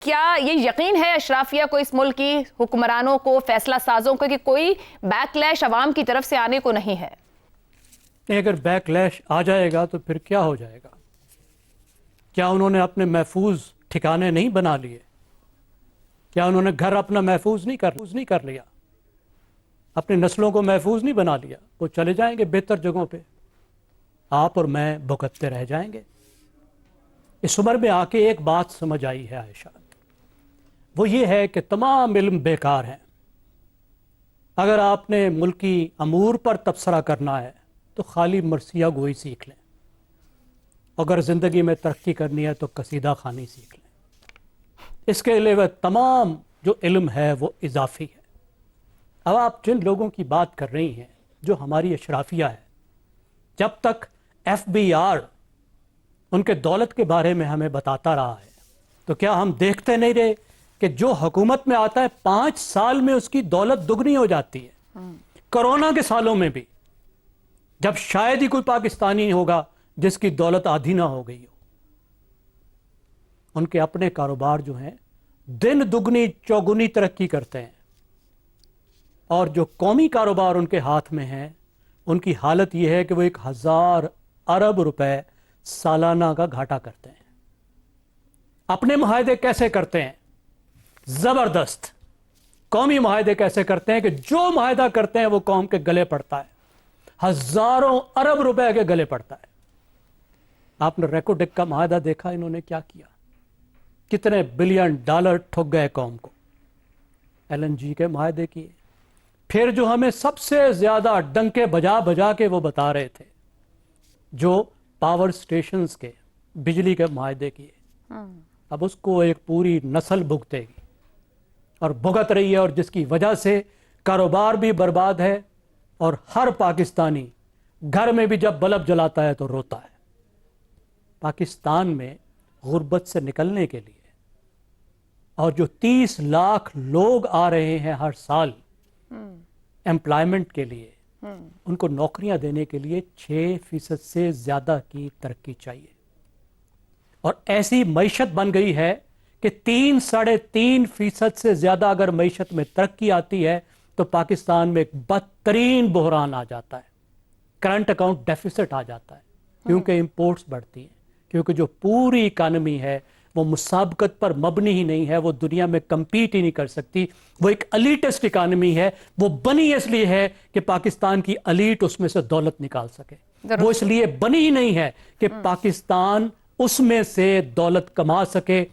کیا یہ یقین ہے اشرافیہ کو، اس ملک کی حکمرانوں کو، فیصلہ سازوں کو، کہ کوئی بیک لیش عوام کی طرف سے آنے کو نہیں ہے؟ اگر بیک لیش آ جائے گا تو پھر کیا ہو جائے گا؟ کیا انہوں نے اپنے محفوظ ٹھکانے نہیں بنا لیے؟ کیا انہوں نے گھر اپنا محفوظ نہیں کر لیا؟ اپنی نسلوں کو محفوظ نہیں بنا لیا؟ وہ چلے جائیں گے بہتر جگہوں پہ، آپ اور میں بھگتتے رہ جائیں گے۔ اس عمر میں آ کے ایک بات سمجھ آئی ہے عائشہ، وہ یہ ہے کہ تمام علم بیکار ہیں۔ اگر آپ نے ملکی امور پر تبصرہ کرنا ہے تو خالی مرثیہ گوئی سیکھ لیں، اگر زندگی میں ترقی کرنی ہے تو قصیدہ خوانی سیکھ لیں۔ اس کے علاوہ تمام جو علم ہے وہ اضافی ہے۔ اب آپ جن لوگوں کی بات کر رہی ہیں جو ہماری اشرافیہ ہے، جب تک ایف بی آر ان کے دولت کے بارے میں ہمیں بتاتا رہا ہے تو کیا ہم دیکھتے نہیں رہے کہ جو حکومت میں آتا ہے 5 سال میں اس کی دولت دگنی ہو جاتی ہے؟ کرونا کے سالوں میں بھی، جب شاید ہی کوئی پاکستانی ہوگا جس کی دولت آدھی نہ ہو گئی ہو۔ ان کے اپنے کاروبار جو ہیں دن دگنی چوگنی ترقی کرتے ہیں، اور جو قومی کاروبار ان کے ہاتھ میں ہیں ان کی حالت یہ ہے کہ وہ 1000 ارب روپے سالانہ کا گھاٹا کرتے ہیں۔ اپنے معاہدے کیسے کرتے ہیں؟ زبردست قومی معاہدے کیسے کرتے ہیں کہ جو معاہدہ کرتے ہیں وہ قوم کے گلے پڑتا ہے، ہزاروں ارب روپے کے گلے پڑتا ہے۔ آپ نے ریکوڈک کا معاہدہ دیکھا انہوں نے کیا کیا؟ کتنے بلین ڈالر ٹھگ گئے قوم کو۔ ایل این جی کے معاہدے کیے، پھر جو ہمیں سب سے زیادہ ڈنکے بجا بجا کے وہ بتا رہے تھے، جو پاور سٹیشنز کے بجلی کے معاہدے کیے، اب اس کو ایک پوری نسل بھگتے گی اور بھگت رہی ہے، اور جس کی وجہ سے کاروبار بھی برباد ہے، اور ہر پاکستانی گھر میں بھی جب بلب جلاتا ہے تو روتا ہے۔ پاکستان میں غربت سے نکلنے کے لیے، اور جو 30 لاکھ لوگ آ رہے ہیں ہر سال امپلائمنٹ کے لیے، ان کو نوکریاں دینے کے لیے 6% سے زیادہ کی ترقی چاہیے۔ اور ایسی معیشت بن گئی ہے کہ 3-3.5% سے زیادہ اگر معیشت میں ترقی آتی ہے تو پاکستان میں ایک بدترین بحران آ جاتا ہے، کرنٹ اکاؤنٹ ڈیفیسٹ آ جاتا ہے، کیونکہ امپورٹس بڑھتی ہیں، کیونکہ جو پوری اکانومی ہے وہ مسابقت پر مبنی ہی نہیں ہے، وہ دنیا میں کمپیٹ ہی نہیں کر سکتی، وہ ایک الیٹسٹ اکانومی ہے۔ وہ بنی اس لیے ہے کہ پاکستان کی الیٹ اس میں سے دولت نکال سکے، وہ اس لیے بنی ہی نہیں ہے کہ پاکستان اس میں سے دولت کما سکے۔